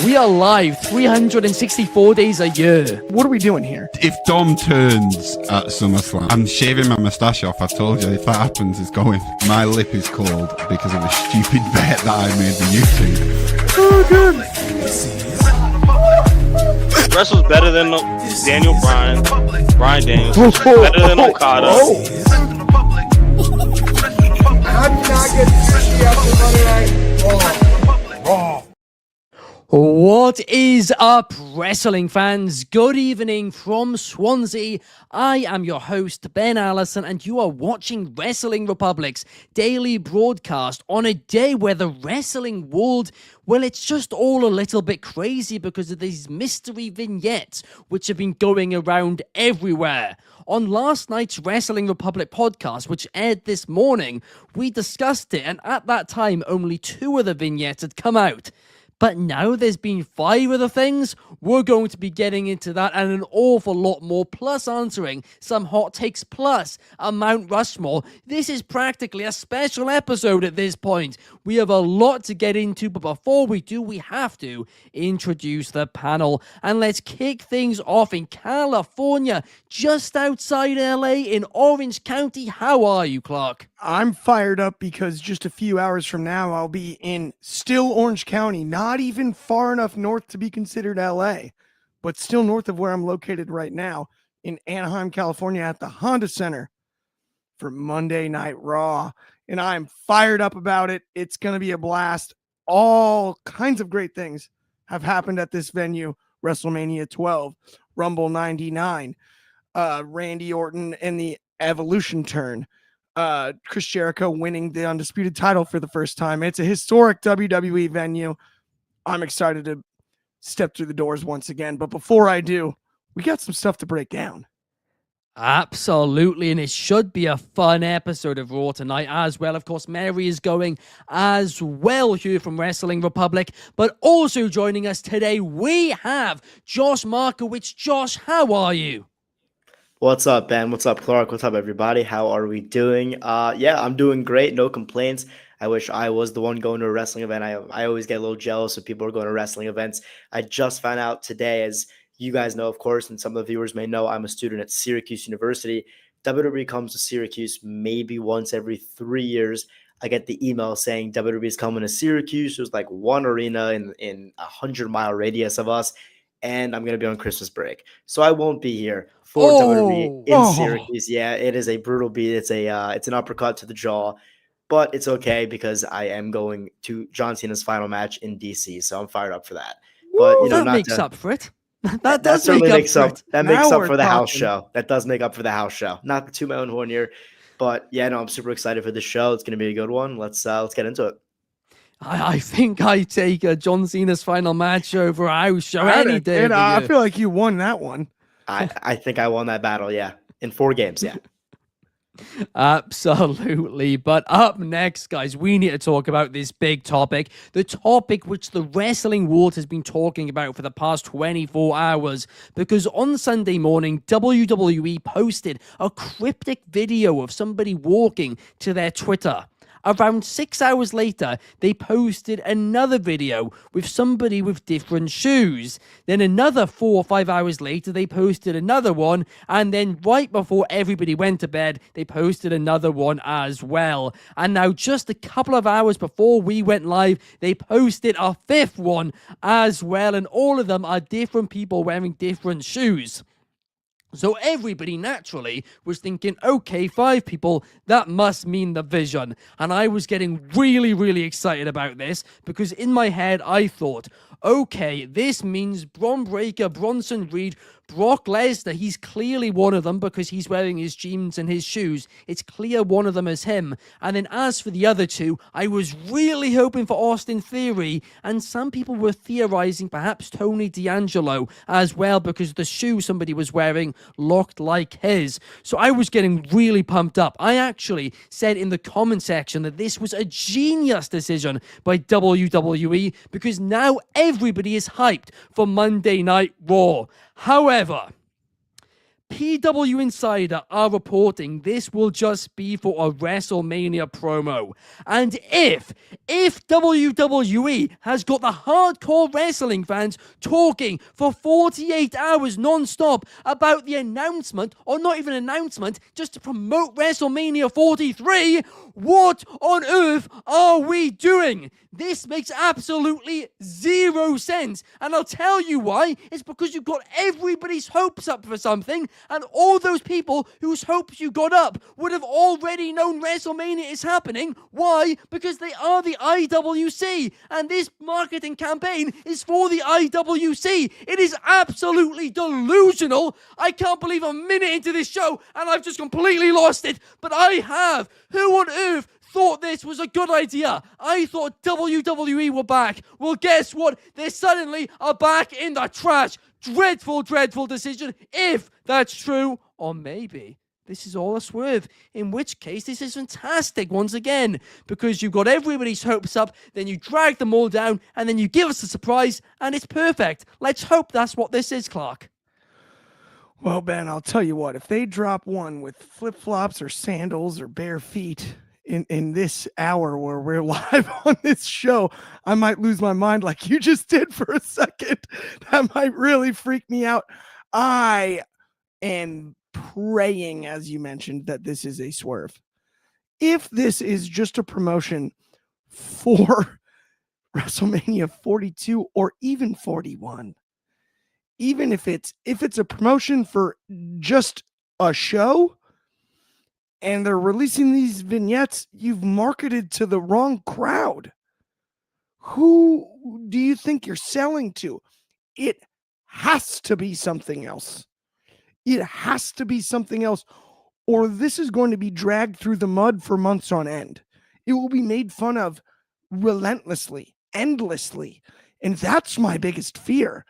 We are live 364 days a year. What are we doing here? If Dom turns at SummerSlam, I'm shaving my moustache off. I've told you, if that happens, it's going. My lip is cold because of a stupid bet that I made with YouTube. Oh, good. Wrestle's better than Daniel Bryan Daniels. Better than Okada. How do you not get sushi after Monday Night Raw? What is up, wrestling fans? Good evening from Swansea. I am your host, Ben Allison, and you are watching Wrestling Republic's daily broadcast on a day where the wrestling world, well, it's just all a little bit crazy because of these mystery vignettes which have been going around everywhere. On last night's Wrestling Republic podcast, which aired this morning, we discussed it, and at that time, only 2 of the vignettes had come out. But now there's been 5 of the things. We're going to be getting into that and an awful lot more, plus answering some hot takes, plus a Mount Rushmore. This is practically a special episode at this point. We have a lot to get into, but before we do, we have to introduce the panel. And let's kick things off in California, just outside LA in Orange County. How are you, Clark? I'm fired up because just a few hours from now, I'll be in still Orange County, not even far enough north to be considered LA, but still north of where I'm located right now in Anaheim, California at the Honda Center for Monday Night Raw. And I'm fired up about it. It's going to be a blast. All kinds of great things have happened at this venue. WrestleMania 12, Rumble 99, Randy Orton and the Evolution turn. Chris Jericho winning the Undisputed title for the first time. It's a historic WWE venue. I'm excited to step through the doors once again. But before I do, we got some stuff to break down. Absolutely, and it should be a fun episode of Raw tonight as well. Of course, Mary is going as well here from Wrestling Republic, but also joining us today, we have Josh Markowitz. Josh, how are you? What's up, Ben? What's up, Clark? What's up, everybody? How are we doing? Yeah, I'm doing great. No complaints. I wish I was the one going to a wrestling event. I always get a little jealous when people are going to wrestling events. I just found out today, as you guys know, of course, and some of the viewers may know, I'm a student at Syracuse University. WWE comes to Syracuse maybe once every 3 years. I get the email saying WWE is coming to Syracuse. There's like one arena in a 100-mile radius of us, and I'm going to be on Christmas break. So I won't be here for WWE in Syracuse. Yeah, it is a brutal beat. It's an uppercut to the jaw, but it's okay because I am going to John Cena's final match in DC, so I'm fired up for that. But that makes up for it. That certainly makes up. That makes up for the house talking. show. That does make up for the house show. Not to toot my own horn here, but yeah, no, I'm super excited for this show. It's going to be a good one. Let's get into it. I think I take John Cena's final match over a house show any day. And I feel like you won that one. I think I won that battle, yeah. In 4 games, yeah. Absolutely. But up next, guys, we need to talk about this big topic. The topic which the wrestling world has been talking about for the past 24 hours. Because on Sunday morning, WWE posted a cryptic video of somebody walking to their Twitter. Around 6 hours later, they posted another video with somebody with different shoes. Then another 4 or 5 hours later, they posted another one. And then right before everybody went to bed, they posted another one as well. And now just a couple of hours before we went live, they posted a 5th one as well. And all of them are different people wearing different shoes. So everybody naturally was thinking, okay, 5 people, that must mean the Vision. And I was getting really, really excited about this because in my head, I thought, okay, this means Bron Breakker, Bronson Reed, Brock Lesnar, he's clearly one of them because he's wearing his jeans and his shoes. It's clear one of them is him. And then as for the other 2, I was really hoping for Austin Theory, and some people were theorizing perhaps Tony D'Angelo as well because the shoe somebody was wearing looked like his. So I was getting really pumped up. I actually said in the comment section that this was a genius decision by WWE because now everybody is hyped for Monday Night Raw. However, PW Insider are reporting this will just be for a WrestleMania promo. And if WWE has got the hardcore wrestling fans talking for 48 hours non-stop about the announcement, or not even announcement, just to promote WrestleMania 43, what on earth are we doing? This makes absolutely zero sense. And I'll tell you why. It's because you got everybody's hopes up for something, and all those people whose hopes you got up would have already known WrestleMania is happening. Why? Because they are the IWC, and this marketing campaign is for the IWC. It is absolutely delusional. I can't believe a minute into this show, and I've just completely lost it. But I have. Who on earth thought this was a good idea? I thought WWE were back. Well, guess what? They suddenly are back in the trash. Dreadful, dreadful decision, if that's true. Or maybe this is all a swerve, in which case this is fantastic once again, because you've got everybody's hopes up, then you drag them all down, and then you give us a surprise, and it's perfect. Let's hope that's what this is, Clark. Well, Ben, I'll tell you what, if they drop one with flip-flops or sandals or bare feet in this hour where we're live on this show, I might lose my mind like you just did for a second. That might really freak me out. I am praying, as you mentioned, that this is a swerve. If this is just a promotion for WrestleMania 42 or even 41, even if it's a promotion for just a show and they're releasing these vignettes, you've marketed to the wrong crowd. Who do you think you're selling to? It has to be something else. It has to be something else, or this is going to be dragged through the mud for months on end. It will be made fun of relentlessly, endlessly. And that's my biggest fear.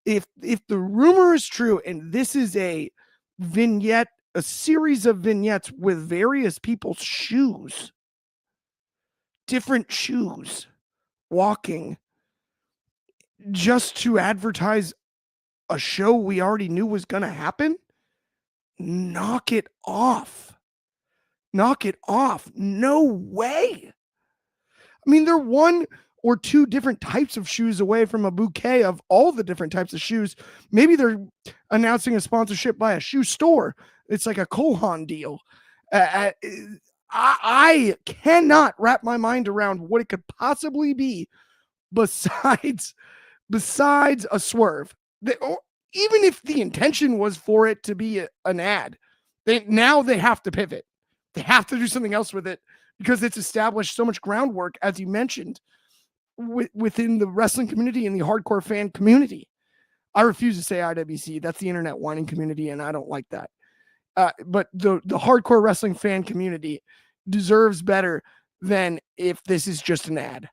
If the rumor is true and this is a vignette, a series of vignettes with various people's shoes, different shoes, walking, just to advertise a show we already knew was going to happen, knock it off. Knock it off. No way. I mean, they're one or two different types of shoes away from a bouquet of all the different types of shoes. Maybe announcing a sponsorship by a shoe store. It's like a Kohan deal. I cannot wrap my mind around what it could possibly be besides a swerve. Even if the intention was for it to be an ad, now they have to pivot. They have to do something else with it because it's established so much groundwork, as you mentioned, within the wrestling community and the hardcore fan community. I refuse to say IWC. That's the internet whining community, and I don't like that. But the hardcore wrestling fan community deserves better than if this is just an ad.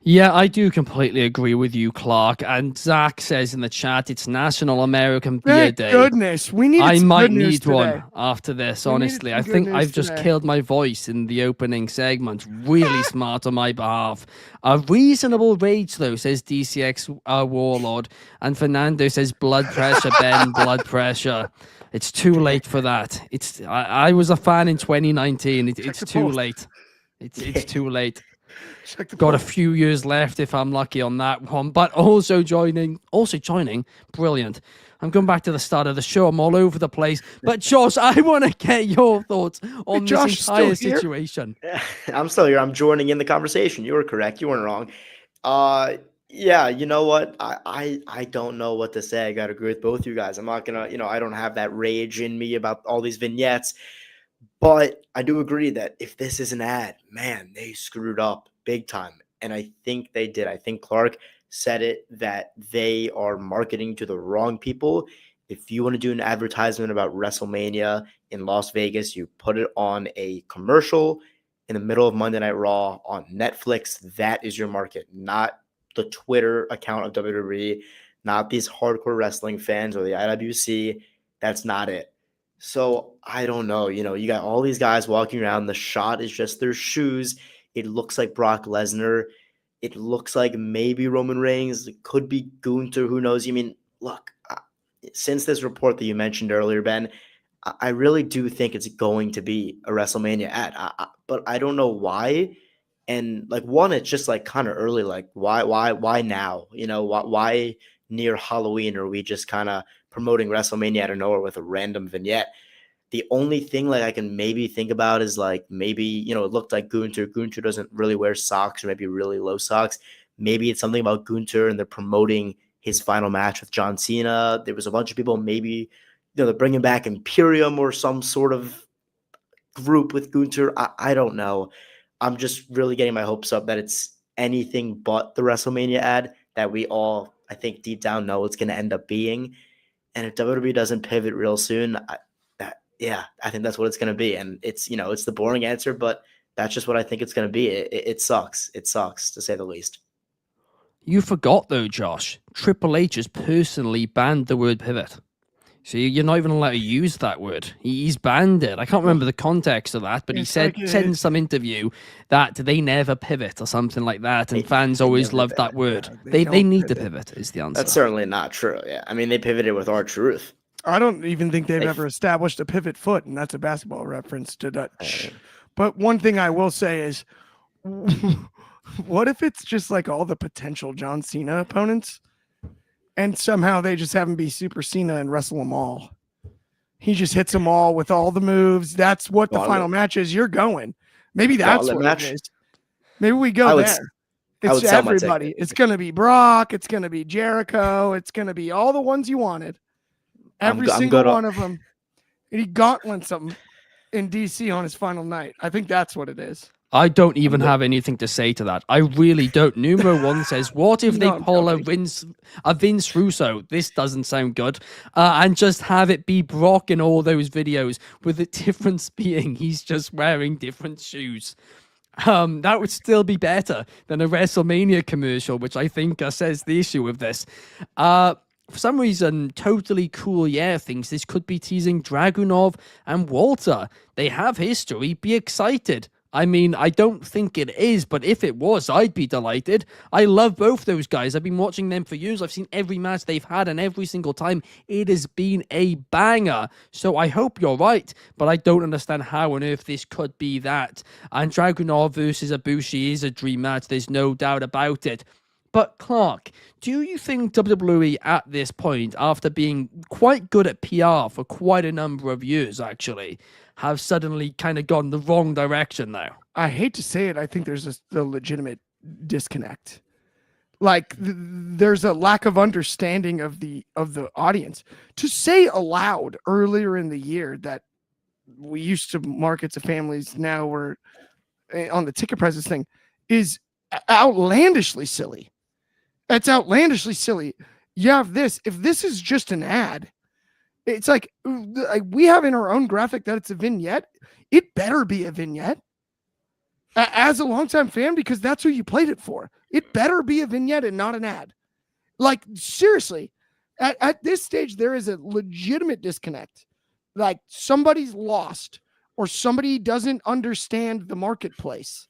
Yeah, I do completely agree with you, Clark. And Zach says in the chat, it's National American Beer Thank Day. Goodness, we need. I might need today. one after this, We honestly. needed I some think good I've news just today. killed my voice in the opening segment. Really smart on my behalf. A reasonable rage, though, says DCX Warlord. And Fernando says, blood pressure, Ben, blood pressure. It's too late for that. I was a fan in 2019. It's the too post. late. It's too late. Check the Got a post. few years left if I'm lucky on that one, but also joining, brilliant. I'm going back to the start of the show. I'm all over the place. But Josh, I want to get your thoughts on Josh, this entire still here? situation. I'm still here. I'm joining in the conversation. You were correct. You weren't wrong. Yeah, you know what? I don't know what to say. I gotta agree with both you guys. I'm not gonna, I don't have that rage in me about all these vignettes. But I do agree that if this is an ad, man, they screwed up big time. And I think they did. I think Clark said it, that they are marketing to the wrong people. If you want to do an advertisement about WrestleMania in Las Vegas, you put it on a commercial in the middle of Monday Night Raw on Netflix. That is your market, not the Twitter account of WWE, not these hardcore wrestling fans or the IWC. That's not it. So I don't know. You got all these guys walking around. The shot is just their shoes. It looks like Brock Lesnar. It looks like maybe Roman Reigns. It could be Gunther. Who knows? Look, since this report that you mentioned earlier, Ben, I really do think it's going to be a WrestleMania ad, but I don't know why. And like one, it's just like kind of early. Like why now? You know, why near Halloween are we just kind of promoting WrestleMania out of nowhere with a random vignette? The only thing like I can maybe think about is like maybe, you know, it looked like Gunther. Gunther doesn't really wear socks or maybe really low socks. Maybe it's something about Gunther and they're promoting his final match with John Cena. There was a bunch of people, maybe, you know, they're bringing back Imperium or some sort of group with Gunther. I don't know. I'm just really getting my hopes up that it's anything but the WrestleMania ad that we all, I think, deep down know it's going to end up being. And if WWE doesn't pivot real soon, I think that's what it's going to be. And it's, you know, it's the boring answer, but that's just what I think it's going to be. It sucks. It sucks, to say the least. You forgot, though, Josh. Triple H has personally banned the word pivot. So you're not even allowed to use that word. He's banned it. I can't remember the context of that, but he said in some interview that they never pivot or something like that, and fans always love that word. They need to pivot is the answer. That's certainly not true. Yeah, I mean, they pivoted with R-Truth. I don't even think they've ever established a pivot foot, and that's a basketball reference to Dutch. But one thing I will say is, what if it's just like all the potential John Cena opponents, and somehow they just have him be Super Cena and wrestle them all? He just hits them all with all the moves. That's what the final match is. You're going. Maybe that's what it is. Maybe we go there. It's everybody. It's going to be Brock. It's going to be Jericho. It's going to be all the ones you wanted. Every single one of them. And he gauntlets them in DC on his final night. I think that's what it is. I don't even have anything to say to that. I really don't. Numero one says, what if they pull a Vince Russo? This doesn't sound good. And just have it be Brock in all those videos, with the difference being he's just wearing different shoes. That would still be better than a WrestleMania commercial, which I think says the issue with this. For some reason, Totally Cool thinks this could be teasing Dragunov and Walter. They have history. Be excited. I mean, I don't think it is, but if it was, I'd be delighted. I love both those guys. I've been watching them for years. I've seen every match they've had, and every single time it has been a banger. So I hope you're right, but I don't understand how on earth this could be that. And Dragunov versus Ibushi is a dream match. There's no doubt about it. But Clark, do you think WWE at this point, after being quite good at PR for quite a number of years, actually, have suddenly kind of gone the wrong direction now? I hate to say it. I think there's a legitimate disconnect. Like there's a lack of understanding of the audience. To say aloud earlier in the year that we used to market to families, now we're on the ticket prices thing, is outlandishly silly. That's outlandishly silly. You have this. If this is just an ad, it's like we have in our own graphic that it's a vignette. It better be a vignette. As a longtime fan, because that's who you played it for. It better be a vignette and not an ad. Like, seriously, at this stage, there is a legitimate disconnect. Like, somebody's lost or somebody doesn't understand the marketplace,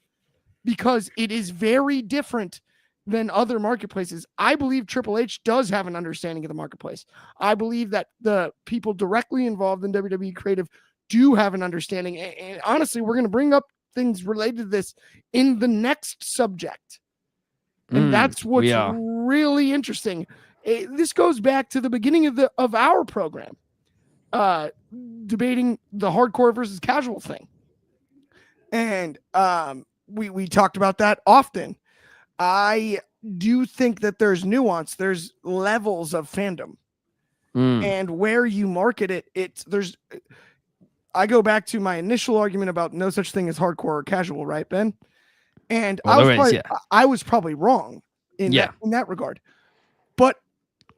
because it is very different than other marketplaces. I believe Triple H does have an understanding of the marketplace. I believe that the people directly involved in WWE creative do have an understanding. And honestly, we're going to bring up things related to this in the next subject. And that's what's really interesting. This goes back to the beginning of our program, debating the hardcore versus casual thing. And we talked about that often. I do think that there's nuance. There's levels of fandom, and where you market it, I go back to my initial argument about no such thing as hardcore or casual, right, Ben? And I was probably wrong in that regard, but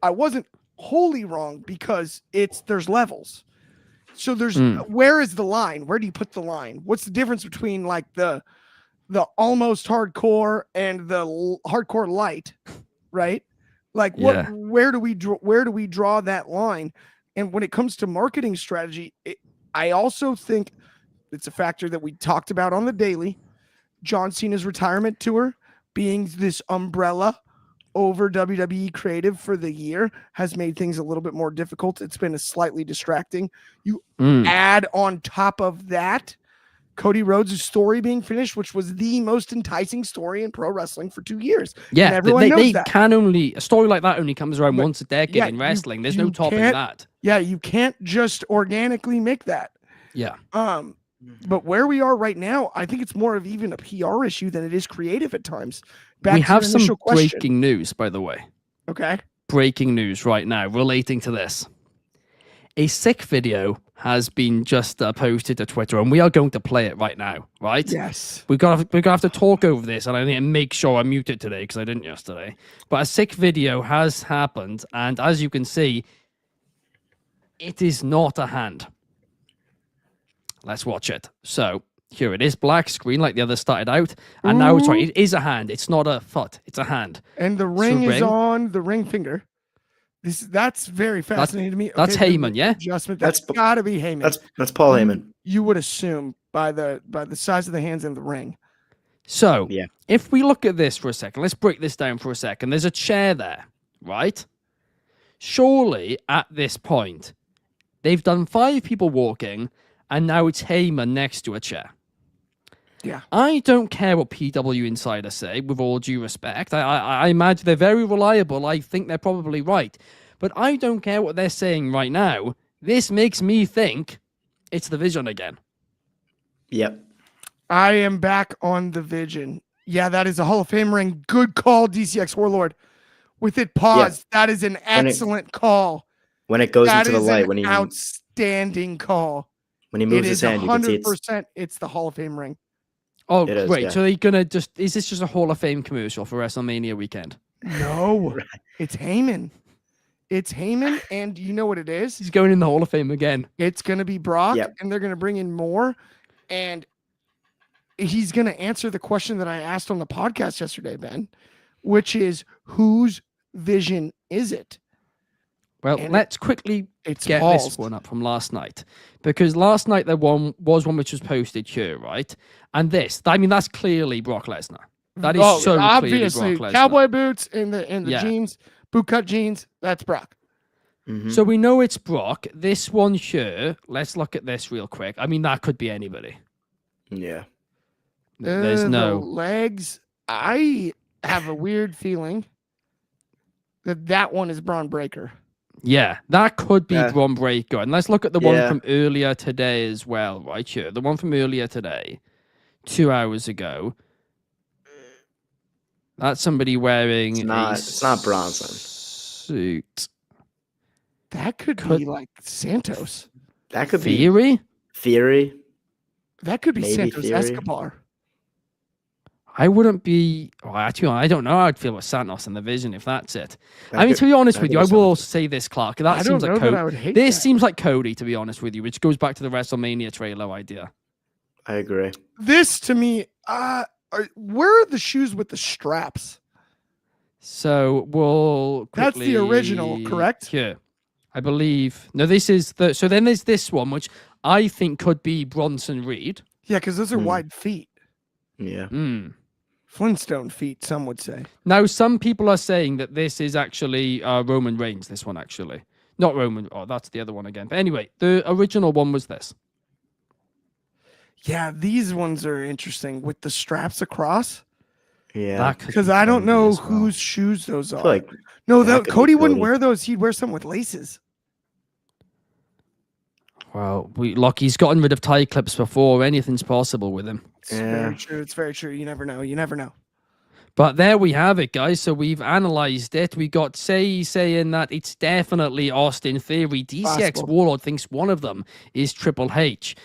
I wasn't wholly wrong, because there's levels. So there's where is the line? Where do you put the line? What's the difference between like the almost hardcore and the hardcore light, right? Like where do we draw that line? And when it comes to marketing strategy, I also think it's a factor that we talked about on the daily. John Cena's retirement tour being this umbrella over WWE creative for the year has made things a little bit more difficult. It's been a slightly distracting. You add on top of that Cody Rhodes' story being finished, which was the most enticing story in pro wrestling for 2 years. Yeah, and everyone knows that. Can only a story like that only comes around once a decade yeah, in wrestling. There's you no topping can't- that. Yeah, you can't just organically make that. Yeah. But where we are right now, I think it's more of even a PR issue than it is creative at times. We have some breaking news, by the way. Okay. Breaking news right now relating to this. A sick video has been just posted to Twitter, and we are going to play it right now, right? Yes. We're gonna have to talk over this, and I need to make sure I mute it today because I didn't yesterday. But a sick video has happened, and as you can see, it is not a hand. Let's watch it. So here it is, black screen like the other started out, and now sorry, it is a hand. It's not a foot. It's a hand. And the ring is on the ring finger. That's very fascinating to me. That's Heyman, yeah. Adjustment. That's got to be Heyman. That's Paul Heyman. You would assume by the size of the hands in the ring. So if we look at this for a second, let's break this down for a second. There's a chair there, right? Surely at this point, they've done 5 people walking, and now it's Heyman next to a chair. Yeah. I don't care what PW Insider say, with all due respect. I imagine they're very reliable. I think they're probably right. But I don't care what they're saying right now. This makes me think it's the Vision again. Yep. I am back on the Vision. Yeah, that is a Hall of Fame ring. Good call, DCX Warlord. With it paused, that is an excellent call. When it goes into the light, when he outstanding call. When he moves his hand, you can see 100%. It's the Hall of Fame ring. Oh, great. So they're going to is this just a Hall of Fame commercial for WrestleMania weekend? No, it's Heyman. It's Heyman, and you know what it is? He's going in the Hall of Fame again. It's going to be Brock, and they're going to bring in more, and he's going to answer the question that I asked on the podcast yesterday, Ben, which is, whose vision is it? Well, let's quickly get paused. this one up from last night, because last night there was one which was posted here, right? And this, I mean, that's clearly Brock Lesnar. That is so obviously clearly Brock Lesnar. Cowboy boots in the jeans, bootcut jeans. That's Brock. Mm-hmm. So we know it's Brock. This one here, let's look at this real quick. I mean, that could be anybody. Yeah. There's no the legs. I have a weird feeling that one is Braun Breaker. Yeah, that could be Braun Breaker. And let's look at the one from earlier today as well, right here. The one from earlier today, 2 hours ago. That's somebody wearing it's not Bronson. Suit. That could be like Santos. That could be Theory. That could be Maybe Santos Theory. Escobar. I wouldn't be. Well, actually, I don't know how I'd feel with Santos and the Vision if that's it. I mean, to be honest with you, I will also say this, Clark. That seems like Cody. This seems like Cody, to be honest with you, which goes back to the WrestleMania trailer idea. I agree. This to me, where are the shoes with the straps? So we'll. That's the original, correct? Yeah, I believe. No, this is the. So then there's this one, which I think could be Bronson Reed. Yeah, because those are wide feet. Yeah. Flintstone feet, some would say. Now, some people are saying that this is actually Roman Reigns, this one actually. Not Roman, that's the other one again. But anyway, the original one was this. Yeah, these ones are interesting with the straps across. Yeah. Because I don't know whose shoes those are. Cody wouldn't wear those. He'd wear some with laces. Well, he's gotten rid of tie clips before. Anything's possible with him. It's very true. It's very true. You never know. You never know. But there we have it, guys. So we've analyzed it. We got saying that it's definitely Austin Theory. DCX Warlord thinks one of them is Triple H.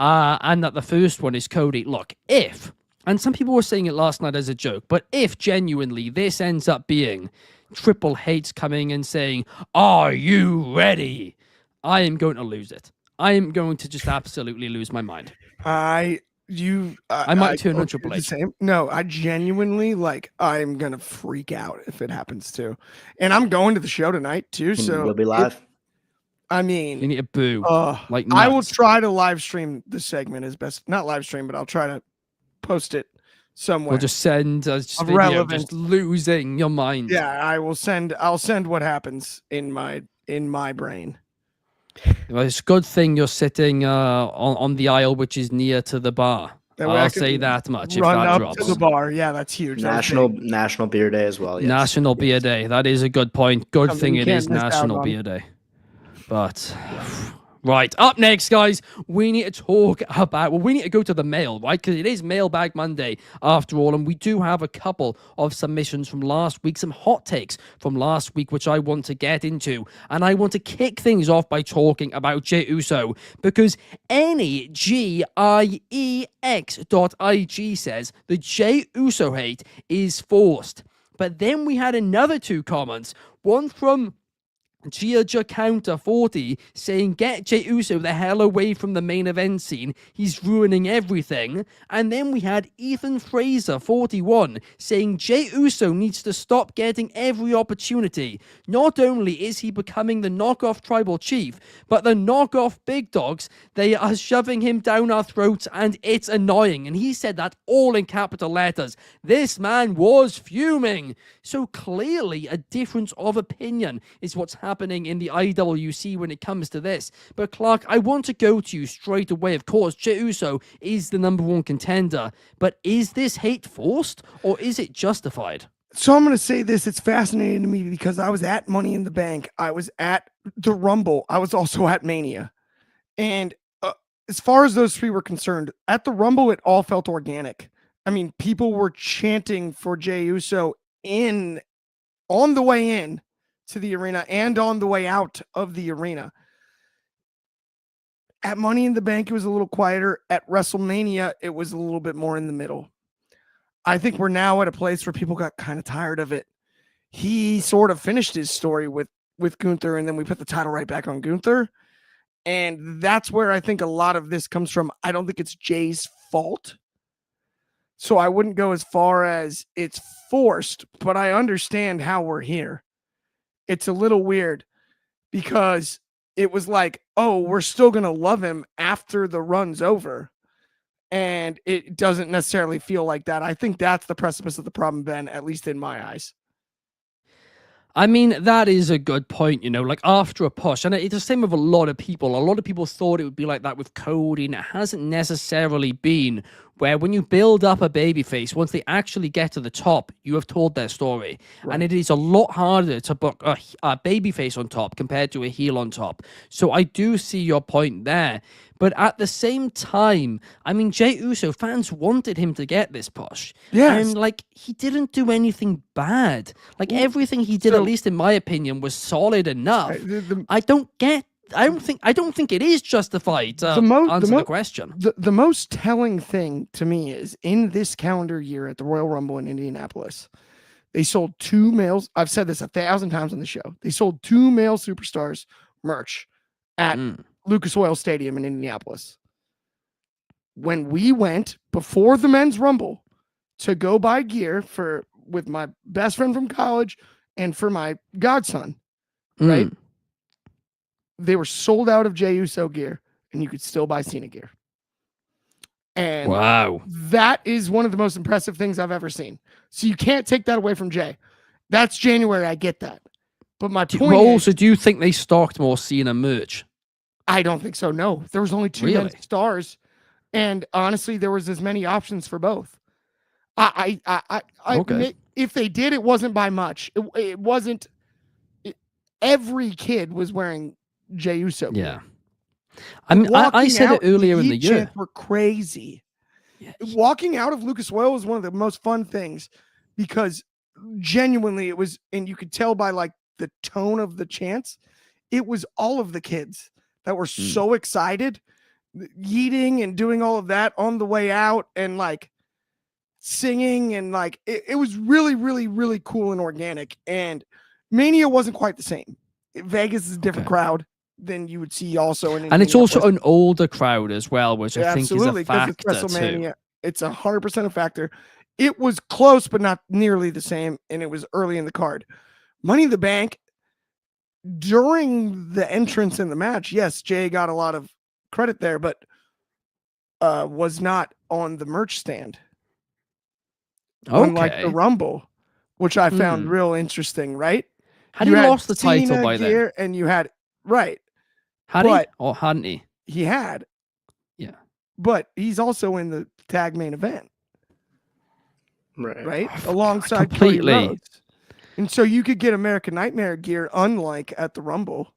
And that the first one is Cody. Look, and some people were saying it last night as a joke, but if genuinely this ends up being Triple H coming and saying, "Are you ready?" I am going to lose it. I am going to just absolutely lose my mind. I might turn on Triple H. No, I genuinely I'm gonna freak out if it happens too, and I'm going to the show tonight too. So we'll be live. I mean, you need to boo. Like I will try to live stream the segment as best. Not live stream, but I'll try to post it somewhere. We'll just send us Of video relevance. just losing your mind. Yeah, I'll send what happens in my brain. Well, it's a good thing you're sitting on the aisle which is near to the bar. That way I I'll can say that much if Run that up drops. to the bar. Yeah, that's huge. That's National Beer Day as well. Yes. National Beer Day. That is a good point. Good Something thing you it can't is miss out National on. Beer Day. But right, up next, guys, we need to talk about, well, we need to go to the mail, right? Because it is Mailbag Monday after all, and we do have a couple of submissions from last week, some hot takes from last week, which I want to get into. And I want to kick things off by talking about Jey Uso, because NEGIEX.IG says the Jey Uso hate is forced. But then we had another two comments, one from Georgia Counter 40 saying, get Jey Uso the hell away from the main event scene. He's ruining everything. And then we had Ethan Fraser 41 saying Jey Uso needs to stop getting every opportunity. Not only is he becoming the knockoff tribal chief, but the knockoff big dogs, they are shoving him down our throats and it's annoying. And he said that all in capital letters. This man was fuming. So clearly a difference of opinion is what's happening in the IWC when it comes to this. But Clark, I want to go to you straight away. Of course, Jey Uso is the number one contender, but is this hate forced or is it justified? So I'm going to say this. It's fascinating to me because I was at Money in the Bank. I was at the Rumble. I was also at Mania. And as far as those three were concerned, at the Rumble, it all felt organic. I mean, people were chanting for Jey Uso on the way in to the arena and on the way out of the arena. At Money in the Bank, it was a little quieter. At WrestleMania, it was a little bit more in the middle. I think we're now at a place where people got kind of tired of it. He sort of finished his story with Gunther, and then we put the title right back on Gunther. And that's where I think a lot of this comes from. I don't think it's Jay's fault. So I wouldn't go as far as it's forced, but I understand how we're here. It's a little weird because it was like, oh, we're still going to love him after the run's over. And it doesn't necessarily feel like that. I think that's the precipice of the problem, Ben, at least in my eyes. I mean, that is a good point, you know, like after a push, and it's the same with a lot of people. A lot of people thought it would be like that with Cody, and it hasn't necessarily been, where when you build up a babyface, once they actually get to the top, you have told their story. Right. And it is a lot harder to book a babyface on top compared to a heel on top. So I do see your point there. But at the same time, I mean, Jey Uso, fans wanted him to get this push. Yes. And, like, he didn't do anything bad. Like, everything he did, at least in my opinion, was solid enough. I don't think it is justified to answer the question. The most telling thing to me is in this calendar year at the Royal Rumble in Indianapolis, they sold 2 males. I've said this 1,000 times on the show. They sold 2 male superstars merch at Lucas Oil Stadium in Indianapolis. When we went before the men's Rumble to go buy gear with my best friend from college and for my godson, right? They were sold out of Jey Uso gear, and you could still buy Cena gear. And wow, that is one of the most impressive things I've ever seen. So you can't take that away from Jey. That's January. I get that. But my point is, also, do you think they stocked more Cena merch? I don't think so. No, there was only 2 men's stars, and honestly, there was as many options for both. Okay. If they did, it wasn't by much. It wasn't. Every kid was wearing Jey Uso. Yeah. I mean, I said it earlier in the year. Were crazy. Yeah. Walking out of Lucas Oil was one of the most fun things because genuinely it was, and you could tell by like the tone of the chants, it was all of the kids that were so excited, yeeting and doing all of that on the way out and like singing and like it was really, really, really cool and organic. And Mania wasn't quite the same. Vegas is a different crowd than you would see also in and it's also an older crowd as well, which I think is a factor it's WrestleMania. too. It's 100% a factor. It was close, but not nearly the same, and it was early in the card. Money in the Bank, during the entrance in the match, yes, Jey got a lot of credit there, but was not on the merch stand. unlike the Okay. Rumble, which I found Hmm. real interesting, right? Had You he had lost the title Cena by then? gear and you had right, Had he but or hadn't he? he had, Yeah. but he's also in the tag main event, right? Oh, Alongside Cody completely. Rhodes. And so you could get American Nightmare gear unlike at the Rumble.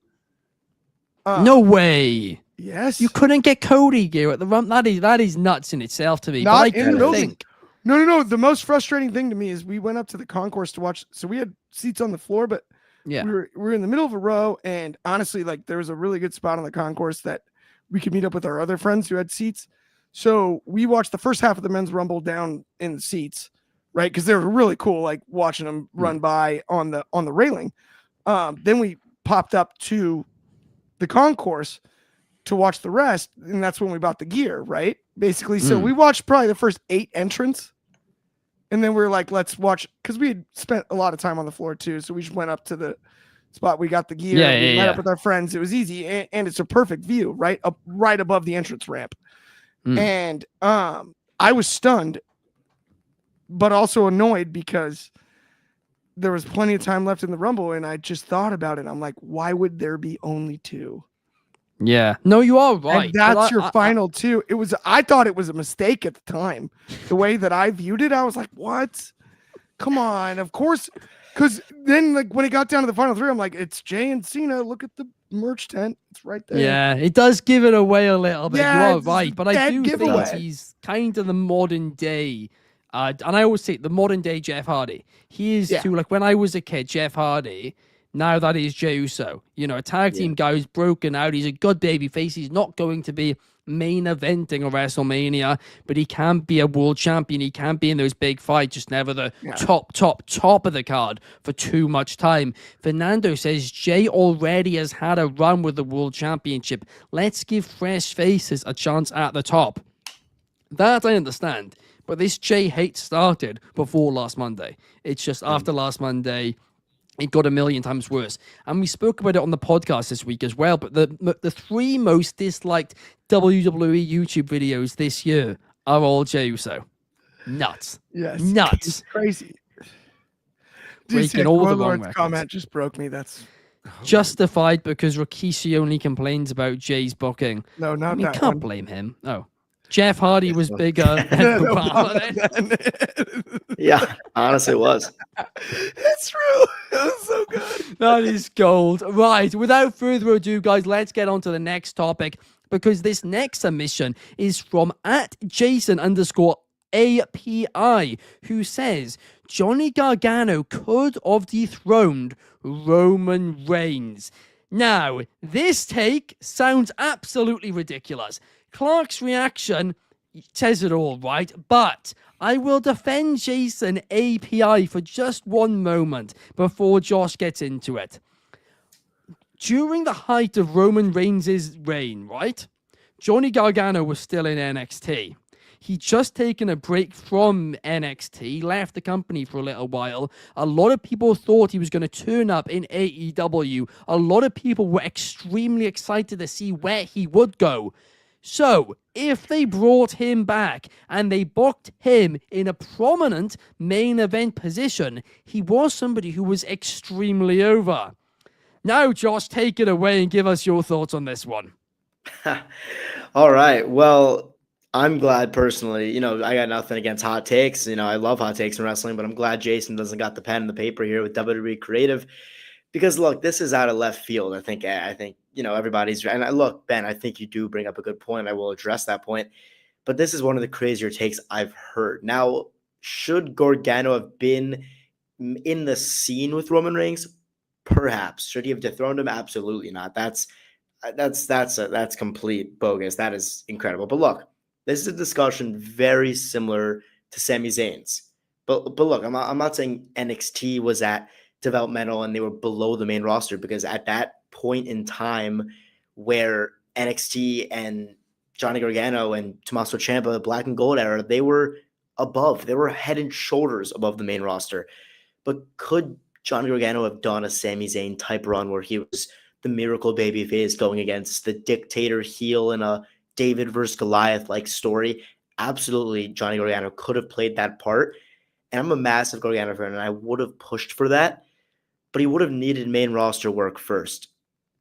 No way. Yes. You couldn't get Cody gear at the Rumble. That is nuts in itself to me. Not but I in do the building. think No. The most frustrating thing to me is we went up to the concourse to watch. So we had seats on the floor, but yeah. we were in the middle of a row. And honestly, like there was a really good spot on the concourse that we could meet up with our other friends who had seats. So we watched the first half of the men's rumble down in the seats, right? Because they were really cool, like watching them run by on the railing. Then we popped up to the concourse to watch the rest, and that's when we bought the gear, right? Basically, so we watched probably the first 8 entrants, and then we were like, let's watch, because we had spent a lot of time on the floor too, so we just went up to the spot, we got the gear, we met up with our friends, it was easy, and it's a perfect view, right up right above the entrance ramp. And I was stunned, but also annoyed because there was plenty of time left in the Rumble, and I just thought about it. I'm like, why would there be only 2? Yeah. No, you are right. And that's your final 2. I thought it was a mistake at the time. The way that I viewed it, I was like, what? Come on. Of course. Because then like when it got down to the final 3, I'm like, it's Jay and Cena. Look at the merch tent. It's right there. Yeah, it does give it away a little bit. Yeah, you are it's right. But I do think giveaway. he's kind of the modern day. And I always say the modern day Jeff Hardy. He is too, like when I was a kid, Jeff Hardy. Now that is Jey Uso. You know, a tag team guy who's broken out. He's a good baby face. He's not going to be main eventing a WrestleMania, but he can be a world champion. He can be in those big fights, just never the top of the card for too much time. Fernando says Jay already has had a run with the world championship. Let's give fresh faces a chance at the top. That I understand. But this Jay hate started before last Monday. It's just after last Monday, it got a million times worse. And we spoke about it on the podcast this week as well. But the 3 most disliked WWE YouTube videos this year are all Jey Uso. Nuts. Yes. Nuts. It's crazy. Breaking all the wrong Lord's records. comment just broke me. That's justified because Rikishi only complains about Jay's booking. No, not I mean, that can't one. blame him. Oh. Jeff Hardy was bigger than Obama then. Yeah, honestly, it was. It's true. It was so good. That is gold. Right, without further ado, guys, let's get on to the next topic because this next submission is from @Jason_API, who says Johnny Gargano could have dethroned Roman Reigns. Now, this take sounds absolutely ridiculous. Clark's reaction says it all, right? But I will defend Jason API for just one moment before Josh gets into it. During the height of Roman Reigns' reign, right? Johnny Gargano was still in NXT. He'd just taken a break from NXT, left the company for a little while. A lot of people thought he was going to turn up in AEW. A lot of people were extremely excited to see where he would go. So, if they brought him back and they booked him in a prominent main event position, he was somebody who was extremely over. Now, Josh, take it away and give us your thoughts on this one. All right. Well, I'm glad personally, I got nothing against hot takes. I love hot takes in wrestling, but I'm glad Jason doesn't got the pen and the paper here with WWE Creative. Because look, this is out of left field. I think everybody's, and look, Ben, I think you do bring up a good point. I will address that point, but this is one of the crazier takes I've heard. Now, should Gargano have been in the scene with Roman Reigns? Perhaps. Should he have dethroned him? Absolutely not. That's complete bogus. That is incredible. But look, this is a discussion very similar to Sami Zayn's. But look, I'm not saying NXT was at developmental and they were below the main roster, because at that point in time where NXT and Johnny Gargano and Tommaso Ciampa, the Black and Gold era, they were head and shoulders above the main roster. But could Johnny Gargano have done a Sami Zayn type run where he was the miracle babyface going against the dictator heel in a David versus Goliath like story? Absolutely, Johnny Gargano could have played that part. And I'm a massive Gargano fan, and I would have pushed for that, but he would have needed main roster work first.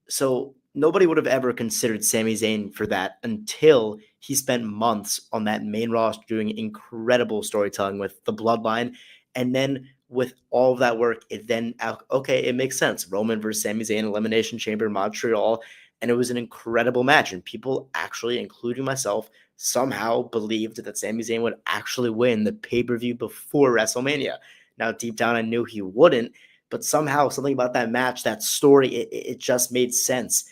So nobody would have ever considered Sami Zayn for that until he spent months on that main roster doing incredible storytelling with the Bloodline. And then with all of that work, it makes sense. Roman versus Sami Zayn, Elimination Chamber in Montreal. And it was an incredible match. And people actually, including myself, somehow believed that Sami Zayn would actually win the pay-per-view before WrestleMania. Now, deep down, I knew he wouldn't. But somehow, something about that match, that story, it just made sense.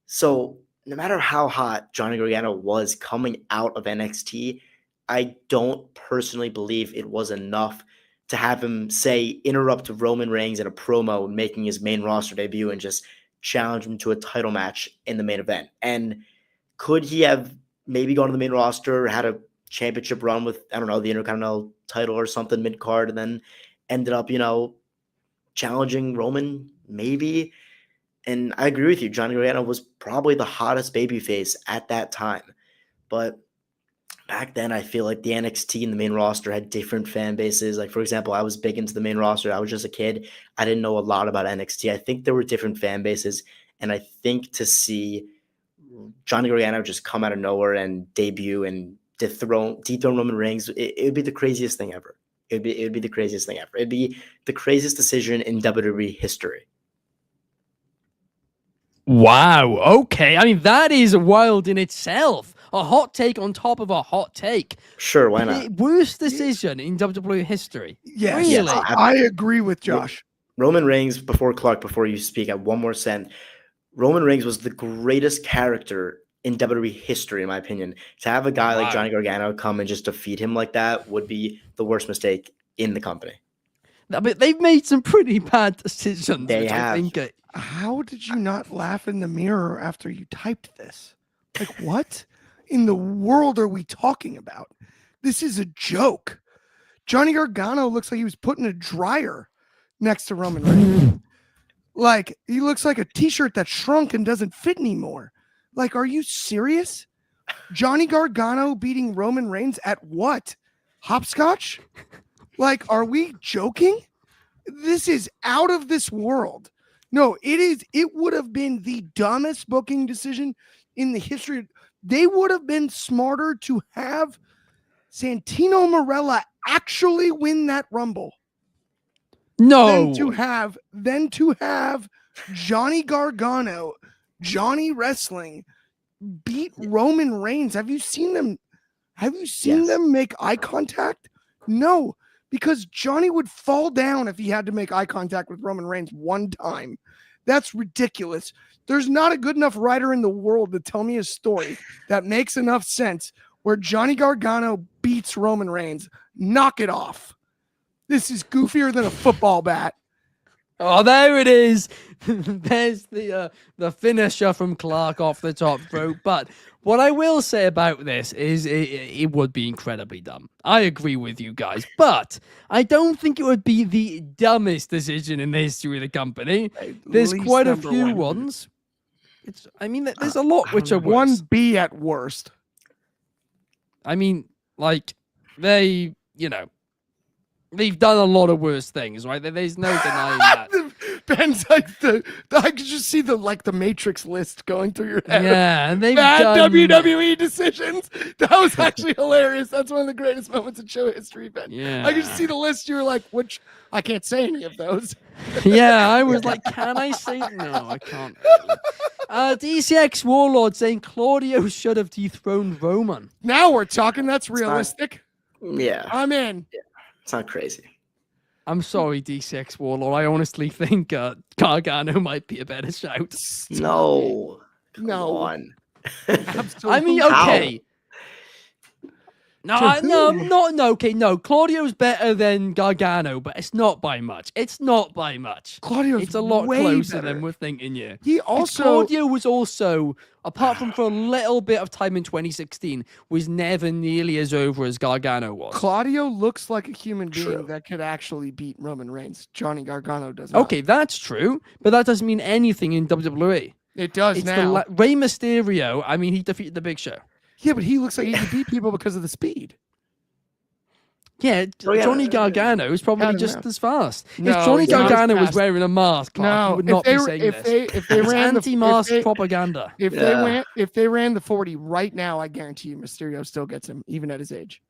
So no matter how hot Johnny Gargano was coming out of NXT, I don't personally believe it was enough to have him, say, interrupt Roman Reigns in a promo making his main roster debut and just challenge him to a title match in the main event. And could he have maybe gone to the main roster, had a championship run with, I don't know, the Intercontinental title or something mid-card, and then ended up, challenging Roman? Maybe. And I agree with you. Johnny Gargano was probably the hottest babyface at that time. But back then, I feel like the NXT and the main roster had different fan bases. Like, for example, I was big into the main roster. I was just a kid. I didn't know a lot about NXT. I think there were different fan bases. And I think to see Johnny Gargano just come out of nowhere and debut and dethrone Roman Reigns, it would be the craziest thing ever. It would be the craziest thing ever. It'd be the craziest decision in WWE history. Wow. Okay. I mean, that is wild in itself. A hot take on top of a hot take. Sure, why not? The worst decision in WWE history. Yes, Really? I agree with Josh. Roman Reigns, before you speak, I have one more cent. Roman Reigns was the greatest character in WWE history, in my opinion. To have a guy like Johnny Gargano come and just defeat him like that would be the worst mistake in the company. But they've made some pretty bad decisions. They have. I think How did you not laugh in the mirror after you typed this? Like, what in the world are we talking about? This is a joke. Johnny Gargano looks like he was put in a dryer next to Roman Reigns. Like, he looks like a t-shirt that shrunk and doesn't fit anymore. Like, are you serious? Johnny Gargano beating Roman Reigns at what? Hopscotch? Like, are we joking? This is out of this world. No, it is. It would have been the dumbest booking decision in the history. They would have been smarter to have Santino Marella actually win that Rumble. no. Than to have Johnny Gargano, Johnny Wrestling, beat Roman Reigns. Have you seen them? Have you seen them make eye contact? No, because Johnny would fall down if he had to make eye contact with Roman Reigns one time. That's ridiculous. There's not a good enough writer in the world to tell me a story that makes enough sense where Johnny Gargano beats Roman Reigns. Knock it off. This is goofier than a football bat. Oh, there it is. There's the finisher from Clark off the top rope. But what I will say about this is it would be incredibly dumb. I agree with you guys, but I don't think it would be the dumbest decision in the history of the company. There's quite a few ones. There's a lot which are worse. 1B at worst. I mean, like, they've done a lot of worse things, right? There's no denying that. Ben's like I could just see the Matrix list going through your head. Yeah, and they've bad done WWE decisions. That was actually hilarious. That's one of the greatest moments in show history, Ben. Yeah. I could just see the list. You were like, which I can't say any of those. Yeah, I was like, can I say no? I can't. DCX Warlord saying Claudio should have dethroned Roman. Now we're talking. That's realistic. Yeah. I'm in. Yeah. It's not crazy. I'm sorry, DCX Warlord. I honestly think Gargano might be a better shout. No. Come No. on. Absolutely. I mean, okay. No. Claudio's better than Gargano, but it's not by much. It's Claudio's a lot way closer better. than we're thinking. Yeah. He 'Cause also Claudio was also, apart from for a little bit of time in 2016, was never nearly as over as Gargano was. Claudio looks like a human being True. that could actually beat Roman Reigns. Johnny Gargano does not. Okay, that's true, but that doesn't mean anything in WWE. It does It's now. Rey Mysterio. He defeated the Big Show. Yeah, but he looks like he can beat people because of the speed. Yeah, yeah, Johnny Gargano is probably cut him just out. as fast. No, if Johnny he's not as Gargano was fast. wearing a mask, Clark, he would not be saying this. If they It's ran anti-mask propaganda. if they ran the 40 right now, I guarantee you Mysterio still gets him, even at his age.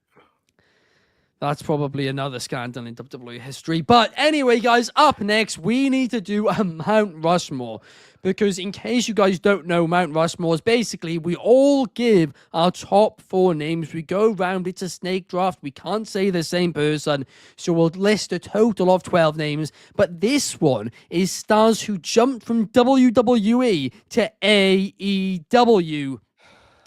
That's probably another scandal in WWE history. But anyway, guys, up next, we need to do a Mount Rushmore. Because in case you guys don't know, Mount Rushmore is basically we all give our top 4 names. We go round, it's a snake draft. We can't say the same person. So we'll list a total of 12 names. But this one is stars who jumped from WWE to AEW.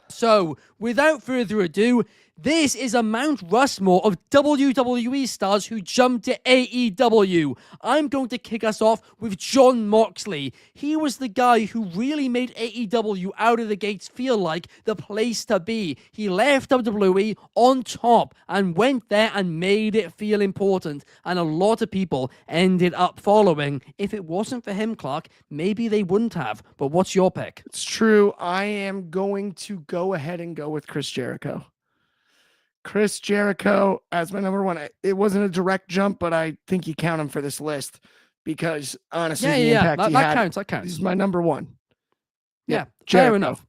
So, without further ado, this is a Mount Rushmore of WWE stars who jumped to AEW. I'm going to kick us off with Jon Moxley. He was the guy who really made AEW out of the gates feel like the place to be. He left WWE on top and went there and made it feel important. And a lot of people ended up following. If it wasn't for him, Clark, maybe they wouldn't have. But what's your pick? It's true. I am going to go ahead and go with Chris Jericho. Chris Jericho as my number 1. It wasn't a direct jump, but I think you count him for this list because honestly, the impact he had, that counts. He's my number 1. Yeah, Jericho. fair enough.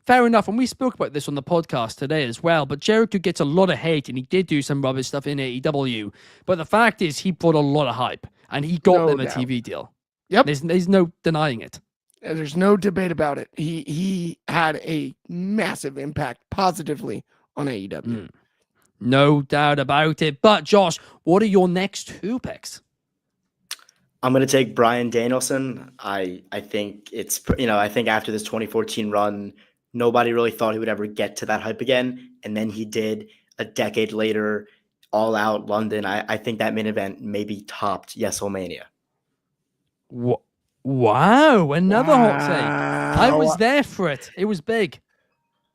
Fair enough. And we spoke about this on the podcast today as well. But Jericho gets a lot of hate, and he did do some rubbish stuff in AEW. But the fact is, he brought a lot of hype, and he got them a TV deal. Yep. There's no denying it. There's no debate about it. He had a massive impact positively on AEW. No doubt about it. But Josh, what are your next 2 picks? I'm going to take Bryan Danielson. I think it's, I think after this 2014 run, nobody really thought he would ever get to that hype again. And then he did a decade later, All Out London. I think that main event maybe topped WrestleMania. Wow, another hot take. I was there for it. It was big.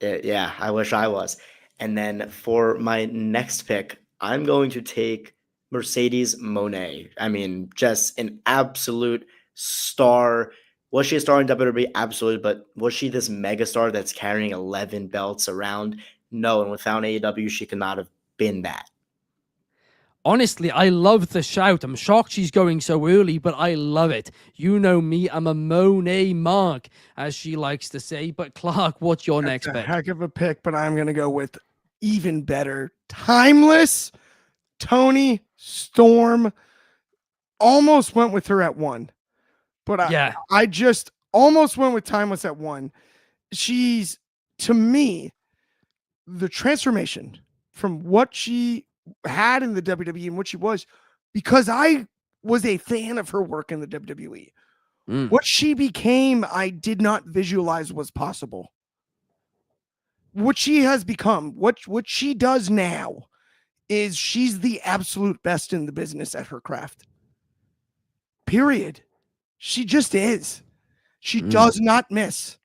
Yeah, I wish I was. And then for my next pick, I'm going to take Mercedes Moné. I mean, just an absolute star. Was she a star in WWE? Absolutely. But was she this megastar that's carrying 11 belts around? No. And without AEW, she could not have been that. Honestly, I love the shout. I'm shocked she's going so early, but I love it. You know me, I'm a Monet mark, as she likes to say. But Clark, what's your next pick? Heck of a pick, but I'm going to go with even better. Timeless Toni Storm. Almost went with her at 1. But I just almost went with Timeless at 1. She's, to me, the transformation from what she had in the WWE and what she was, because I was a fan of her work in the WWE. What she became, I did not visualize was possible. What she has become, what she does now is she's the absolute best in the business at her craft. Period. She just is. She does not miss.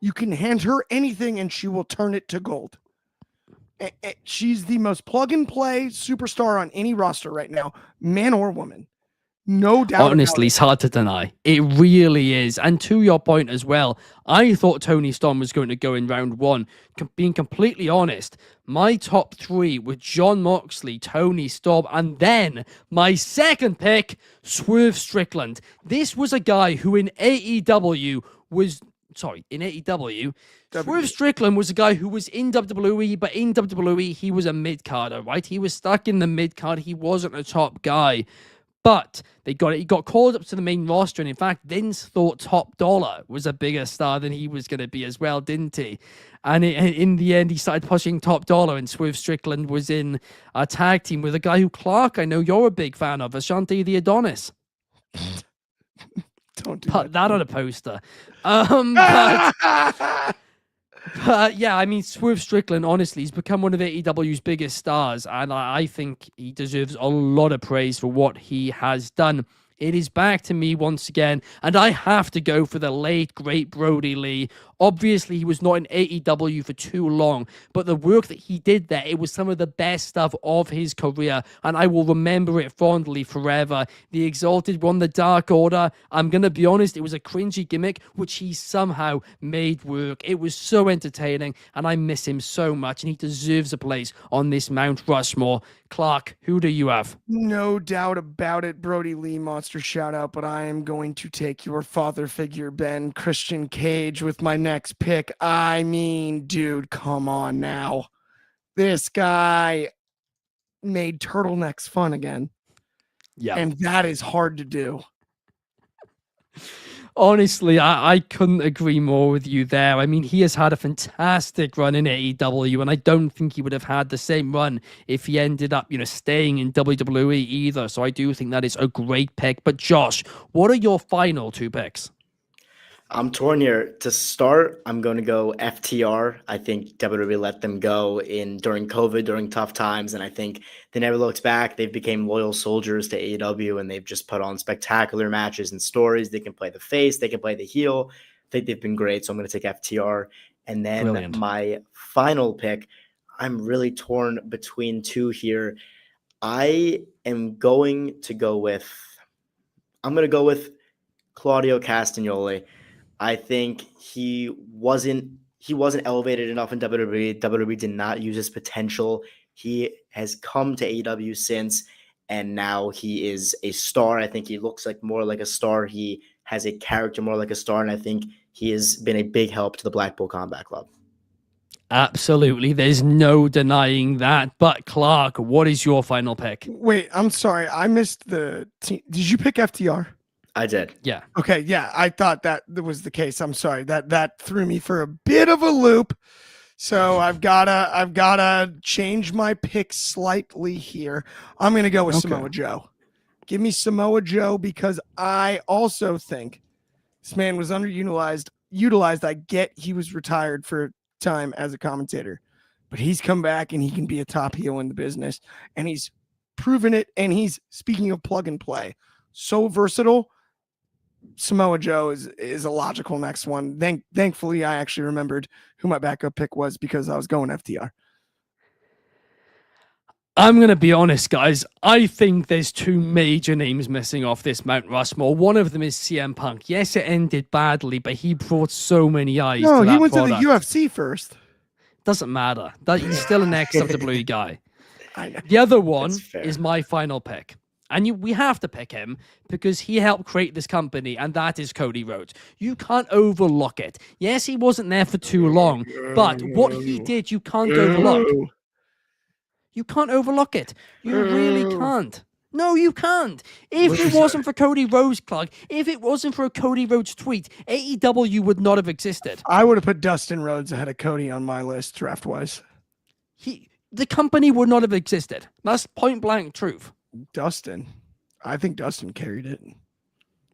You can hand her anything and she will turn it to gold. She's the most plug-and-play superstar on any roster right now, man or woman. No doubt. Honestly, it's hard to deny. It really is. And to your point as well, I thought Toni Storm was going to go in round 1. Being completely honest, my top 3 were Jon Moxley, Toni Storm, and then my second pick, Swerve Strickland. This was a guy who in AEW was... Sorry, in AEW, Swerve Strickland was a guy who was in WWE, but in WWE, he was a mid-carder, right? He was stuck in the mid-card. He wasn't a top guy. But he got called up to the main roster, and in fact, Vince thought Top Dollar was a bigger star than he was going to be as well, didn't he? And in the end, he started pushing Top Dollar, and Swerve Strickland was in a tag team with a guy who, Clark, I know you're a big fan of, Ashanti the Adonis. Don't do Put that on a poster. But yeah, I mean, Swerve Strickland, honestly, he's become one of AEW's biggest stars, and I think he deserves a lot of praise for what he has done. It is back to me once again, and I have to go for the late, great Brody Lee. Obviously, he was not in AEW for too long, but the work that he did there, it was some of the best stuff of his career, and I will remember it fondly forever. The Exalted won the Dark Order. I'm going to be honest, it was a cringy gimmick, which he somehow made work. It was so entertaining, and I miss him so much, and he deserves a place on this Mount Rushmore. Clark, who do you have? No doubt about it, Brody Lee monster shout out, but I am going to take your father figure, Ben Christian Cage, with my next pick. I mean, dude, come on now. This guy made turtlenecks fun again. Yeah. And that is hard to do. Honestly, I couldn't agree more with you there. I mean, he has had a fantastic run in AEW, and I don't think he would have had the same run if he ended up, staying in WWE either. So I do think that is a great pick. But Josh, what are your final 2 picks? I'm torn here. To start, I'm going to go FTR. I think WWE let them go during COVID, during tough times, and I think they never looked back. They've become loyal soldiers to AEW, and they've just put on spectacular matches and stories. They can play the face, they can play the heel. I think they've been great, so I'm going to take FTR. And then Brilliant. My final pick, I'm really torn between 2 here. I'm going to go with Claudio Castagnoli. I think he wasn't elevated enough in WWE. WWE did not use his potential. He has come to AEW since, and now he is a star. I think he looks like more like a star. He has a character more like a star, and I think he has been a big help to the Blackpool Combat Club. Absolutely. There's no denying that. But Clark, what is your final pick? Wait, I'm sorry. I missed the team. Did you pick FTR? I did. Yeah. Okay, yeah, I thought that was the case. I'm sorry. That threw me for a bit of a loop. So I've gotta change my pick slightly here. I'm gonna go with Samoa Joe. Give me Samoa Joe because I also think this man was underutilized. I get he was retired for time as a commentator, but he's come back and he can be a top heel in the business, and he's proven it. And he's, speaking of plug and play, so versatile. Samoa Joe is a logical next one. Thankfully, I actually remembered who my backup pick was because I was going FTR. I'm going to be honest, guys. I think there's 2 major names missing off this Mount Rushmore. One of them is CM Punk. Yes, it ended badly, but he brought so many eyes to that he went product. to the UFC first. Doesn't matter. He's still an ex-WWE guy. I know. The other one is my final pick. And we have to pick him because he helped create this company, and that is Cody Rhodes. You can't overlook it. Yes, he wasn't there for too long, but what he did, you can't overlook. You can't overlook it. You really can't. No, you can't. If it wasn't for Cody Rhodes, Clark, if it wasn't for a Cody Rhodes tweet, AEW would not have existed. I would have put Dustin Rhodes ahead of Cody on my list draft-wise. The company would not have existed. That's point-blank truth. Dustin. I think Dustin carried it.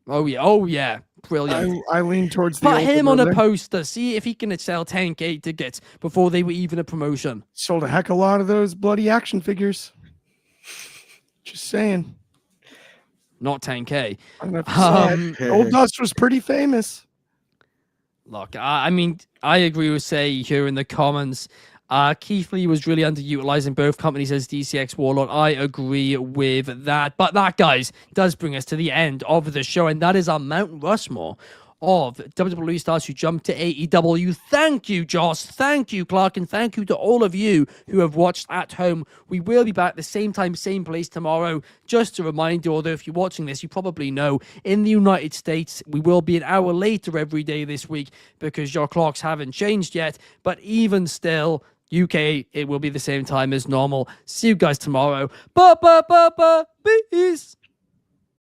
Oh yeah. Brilliant. I lean towards the Put him on a there. poster. See if he can sell 10K tickets before they were even a promotion. Sold a heck of a lot of those bloody action figures. Just saying. Not 10K. Old Dust was pretty famous. Look, I mean, I agree with Say here in the comments. Keith Lee was really underutilized in both companies as DCX Warlord. I agree with that. But that, guys, does bring us to the end of the show, and that is our Mount Rushmore of WWE stars who jumped to AEW. Thank you, Josh. Thank you, Clark. And thank you to all of you who have watched at home. We will be back the same time, same place tomorrow. Just to remind you, although if you're watching this, you probably know, in the United States, we will be an hour later every day this week because your clocks haven't changed yet. But even still, UK, it will be the same time as normal. See you guys tomorrow. Peace.